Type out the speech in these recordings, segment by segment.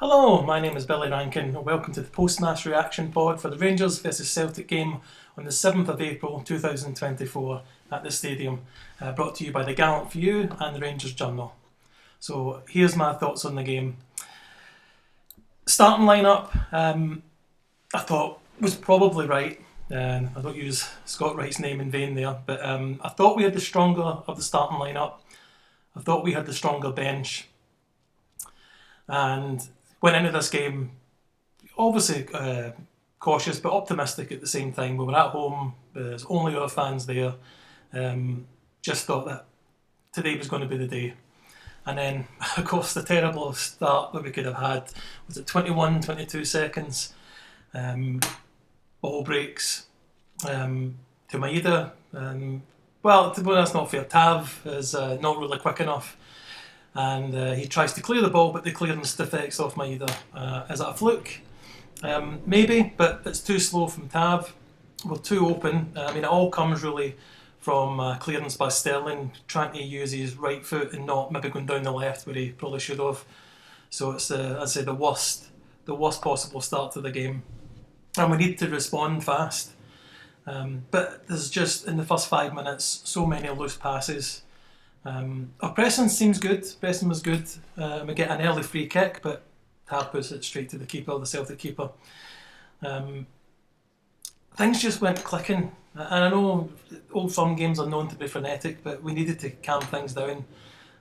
Hello, my name is Billy Rankin and welcome to the post-match reaction pod for the Rangers vs Celtic game on the 7th of April 2024 at the stadium, brought to you by the Gallant Few and the Rangers Journal. So here's my thoughts on the game. Starting lineup, I thought was probably right. I don't use Scott Wright's name in vain there, but I thought we had the stronger of the starting lineup. I thought we had the stronger bench. And went into this game obviously cautious but optimistic at the same time. We were at home, there's only our fans there. Just thought that today was going to be the day. And then, of course, the terrible start that we could have had was at 21, 22 seconds. Ball breaks to Maeda. Well, to be honest, that's not fair. Tav is not really quick enough. And he tries to clear the ball, but the clearance defects off Maeda. Is that a fluke? Maybe, but it's too slow from Tav. We're too open. It all comes really from clearance by Sterling, trying to use his right foot and not maybe going down the left where he probably should have. So it's, I'd say, the worst possible start to the game. And we need to respond fast. But there's just, in the first 5 minutes, so many loose passes. Our pressing seems good. Pressing was good. We get an early free kick, but Tav puts it straight to the keeper, the Celtic keeper. Things just went clicking. And I know Old Firm games are known to be frenetic, but we needed to calm things down.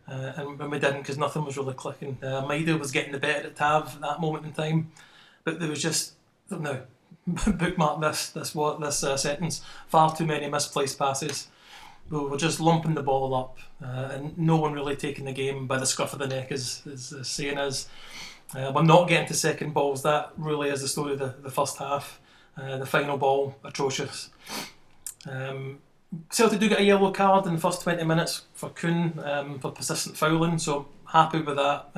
And when we didn't, because nothing was really clicking. Maeda was getting the better at Tav at that moment in time, but there was just, no, bookmark this sentence. Far too many misplaced passes. We were just lumping the ball up, and no one really taking the game by the scruff of the neck, as the saying is. We're not getting to second balls. That really is the story of the first half. The final ball, atrocious. Celtic do get a yellow card in the first 20 minutes for Kuhn for persistent fouling, so happy with that.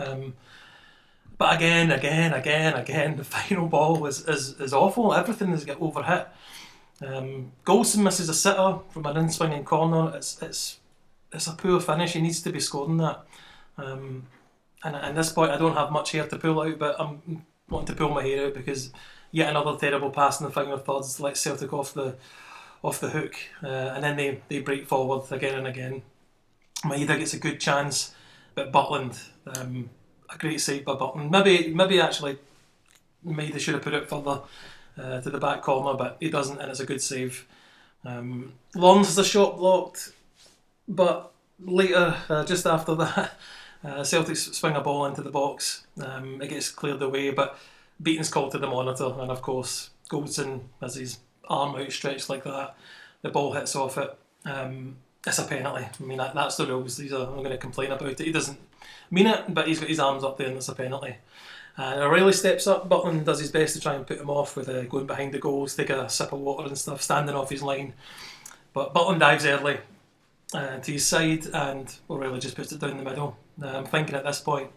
But again, the final ball is awful. Everything is get overhit. Goldson misses a sitter from an in-swinging corner. It's a poor finish. He needs to be scoring that. And at this point, I don't have much hair to pull out, but I'm wanting to pull my hair out because yet another terrible pass in the final thirds lets Celtic off the hook, and then they break forward again and again. Maeda gets a good chance, but Butland, a great save by Butland. Maybe actually Maeda should have put it further to the back corner, but he doesn't, and it's a good save. Lawrence has a shot blocked, but later, just after that, Celtic swing a ball into the box. It gets cleared away, but Beaton's called to the monitor, and of course Goldson has his arm outstretched like that. The ball hits off it. It's a penalty. That's the rules. I'm going to complain about it. He doesn't mean it, but he's got his arms up there, and it's a penalty. O'Reilly steps up. Butland does his best to try and put him off with going behind the goals, take a sip of water and stuff, standing off his line. But Butland dives early to his side, and O'Reilly just puts it down the middle. I'm thinking at this point,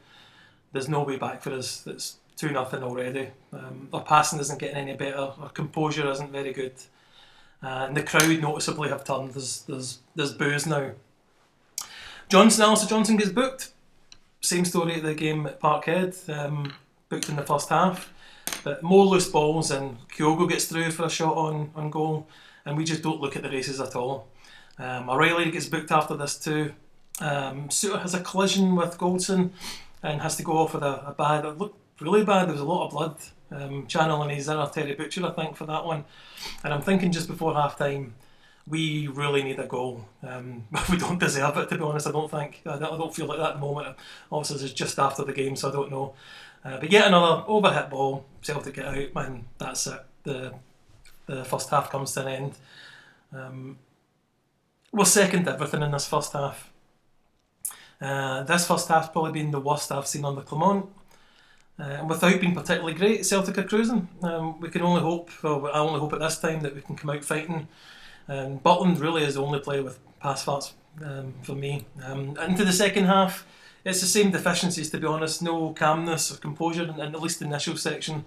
there's no way back for us. It's 2-0 already. Our passing isn't getting any better. Our composure isn't very good. And the crowd noticeably have turned. There's boos now. Alistair Johnson gets booked. Same story at the game at Parkhead. Booked in the first half. But more loose balls, and Kyogo gets through for a shot on goal. And we just don't look at the races at all. O'Reilly gets booked after this too. Suter has a collision with Goldson and has to go off with a bad, it looked really bad. There was a lot of blood. Channeling his inner Terry Butcher, I think, for that one. And I'm thinking just before half time, we really need a goal. We don't deserve it, to be honest. I don't feel like that at the moment. Obviously, this is just after the game, so I don't know. But yet another overhit ball. Celtic get out, and that's it. The first half comes to an end. We're second to everything in this first half. This first half's probably been the worst I've seen under Clement. Without being particularly great, Celtic are cruising. We can only hope, well, I only hope at this time, that we can come out fighting. Butland really is the only player with pass farts for me. Into the second half, it's the same deficiencies, to be honest. No calmness or composure in at least the initial section.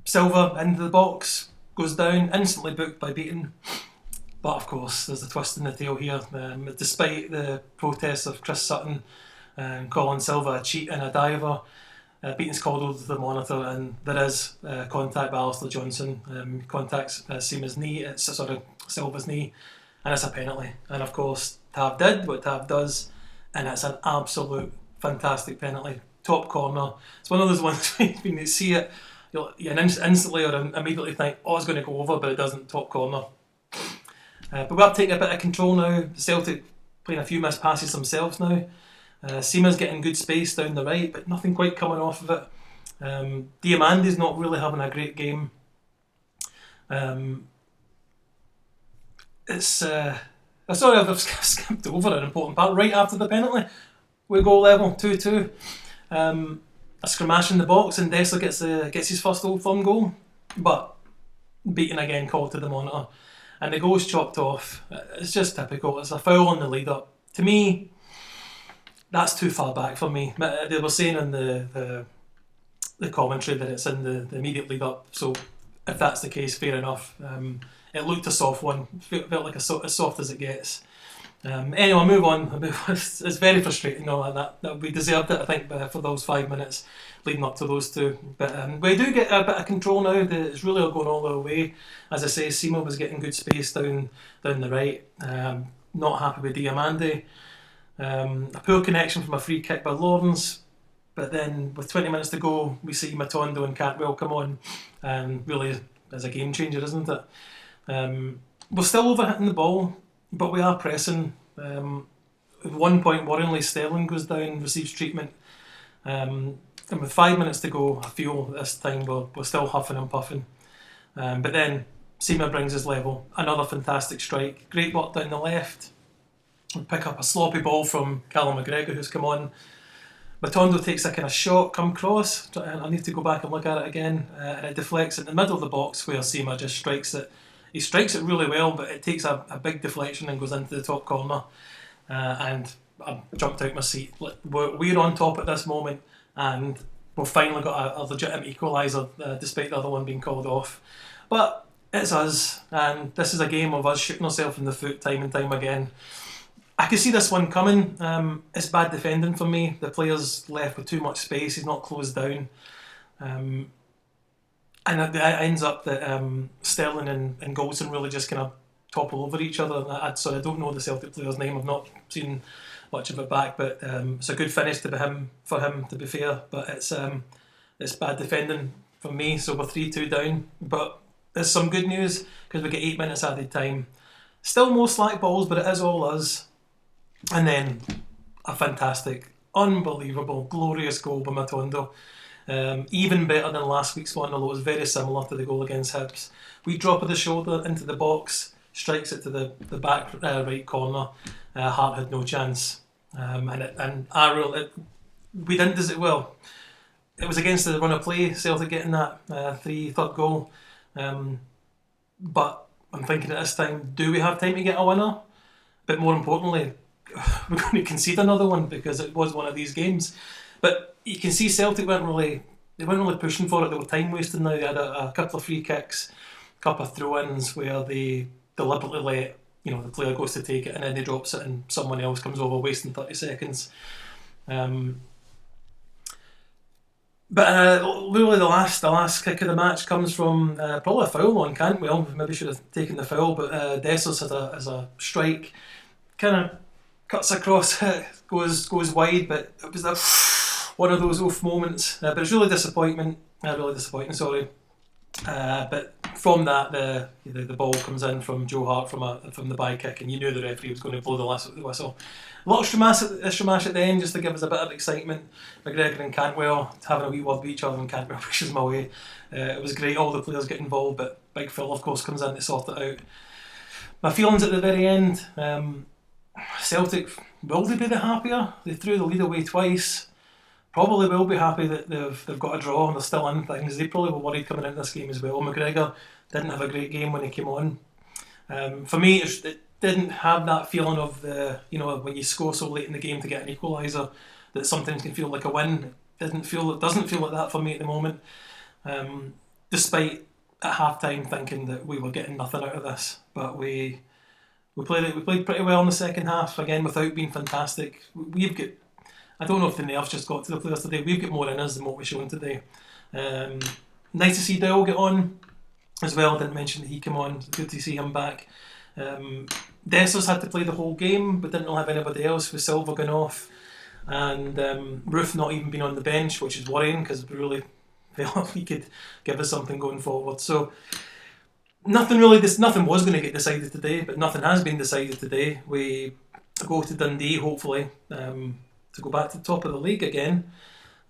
Silva into the box, goes down, instantly booked by Beaton. But of course, there's a twist in the tail here. Despite the protests of Chris Sutton, Colin Silva a cheat and a diver. Beaton's called over to the monitor, and there is contact by Alistair Johnson. Contacts Seaman's knee, it's sort of Silva's knee, and it's a penalty. And of course, Tav did what Tav does, and it's an absolute fantastic penalty. Top corner. It's one of those ones when you see it, you instantly or immediately think, oh, it's going to go over, but it doesn't. Top corner. But we have taken a bit of control now. Celtic playing a few missed passes themselves now. Seaman's getting good space down the right, but nothing quite coming off of it. Diamandi's not really having a great game. Sorry, I've skipped over an important part. Right after the penalty, we go level 2-2. A scramash in the box, and Dessler gets his first Old Firm goal, but Beaton again called to the monitor, and the goal's chopped off. It's just typical. It's a foul on the lead up. To me, that's too far back for me. They were saying in the commentary that it's in the immediate lead up, so if that's the case, fair enough. It looked a soft one, felt like as soft as it gets. Anyway, move on. It's very frustrating, that we deserved it, I think, for those 5 minutes leading up to those two. But we do get a bit of control now. It's really all going all the way. As I say, Simo was getting good space down the right. Not happy with Diamandi. A poor connection from a free kick by Lawrence. But then, with 20 minutes to go, we see Matondo and Cantwell come on, and really is a game changer, isn't it? We're still overhitting the ball, but we are pressing. At one point, worryingly, Sterling goes down, receives treatment. And with 5 minutes to go, I feel this time we're still huffing and puffing. But then, Seema brings his level. Another fantastic strike. Great work down the left. We pick up a sloppy ball from Callum McGregor, who's come on. Matondo takes a kind of shot, come cross. I need to go back and look at it again. And it deflects in the middle of the box where Seema just strikes it. He strikes it really well, but it takes a big deflection and goes into the top corner. And I jumped out my seat. We're on top at this moment, and we've finally got a legitimate equaliser, despite the other one being called off. But it's us, and this is a game of us shooting ourselves in the foot time and time again. I can see this one coming. It's bad defending for me. The player's left with too much space. He's not closed down. And it ends up that Sterling and Goldson really just kind of topple over each other. I don't know the Celtic player's name. I've not seen much of it back, but it's a good finish for him, to be fair. But it's bad defending for me. So we're 3-2 down. But there's some good news because we get 8 minutes added time. Still more slack balls, but it is all us. And then a fantastic, unbelievable, glorious goal by Matondo. Even better than last week's one, although it was very similar to the goal against Hibs. We drop of the shoulder into the box, strikes it to the back right corner. Hart had no chance. We didn't do it well. It was against the run of play, Celtic getting that third goal. But I'm thinking at this time, do we have time to get a winner? But more importantly, we're going to concede another one because it was one of these games. But you can see Celtic weren't really pushing for it. They were time wasting now. They had a couple of free kicks, a couple of throw-ins where they deliberately let the player goes to take it and then he drops it and someone else comes over, wasting 30 seconds. But really the last kick of the match comes from probably a foul on Cantwell. Maybe should have taken the foul, but Dessers has a strike, kind of cuts across, goes wide, but it was one of those oof moments. But it's really disappointing. Sorry. But from that, the ball comes in from Joe Hart from the by kick, and you knew the referee was going to blow the whistle. A lot of Stramash at the end just to give us a bit of excitement. McGregor and Cantwell having a wee word with each other, and Cantwell pushes my way. It was great. All the players get involved, but Big Phil of course comes in to sort it out. My feelings at the very end. Celtic, will they be the happier? They threw the lead away twice. Probably will be happy that they've got a draw and they're still in things. They probably were worried coming into this game as well. McGregor didn't have a great game when he came on. For me, it didn't have that feeling of when you score so late in the game to get an equaliser that sometimes can feel like a win. It doesn't feel like that for me at the moment. Despite at half time thinking that we were getting nothing out of this, but we played pretty well in the second half again without being fantastic. We've got I don't know if the nerves just got to the players today. We've got more in us than what we've shown today. Nice to see Dowell get on as well. Didn't mention that he came on. Good to see him back. Dessers had to play the whole game, but didn't really have anybody else, with Silva going off. And Roof not even being on the bench, which is worrying because we really felt he could give us something going forward. So nothing was going to get decided today, but nothing has been decided today. We go to Dundee, hopefully, to go back to the top of the league again.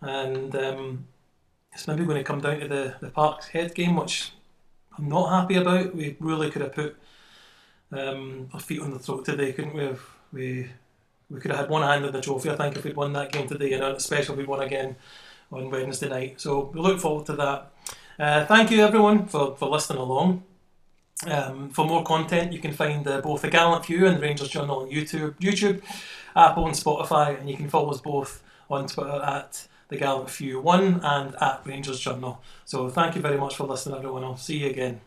And it's maybe going to come down to the Parkhead game, which I'm not happy about. We really could have put our feet on the throat today, couldn't we? We could have had one hand on the trophy, I think, if we'd won that game today, and especially if we won again on Wednesday night. So we look forward to that. Thank you, everyone, for listening along. For more content, you can find both the Gallant Few and the Rangers Journal on YouTube, Apple and Spotify, and you can follow us both on Twitter at the Gallant Few 1 and at Rangers Journal. So thank you very much for listening, everyone. I'll see you again.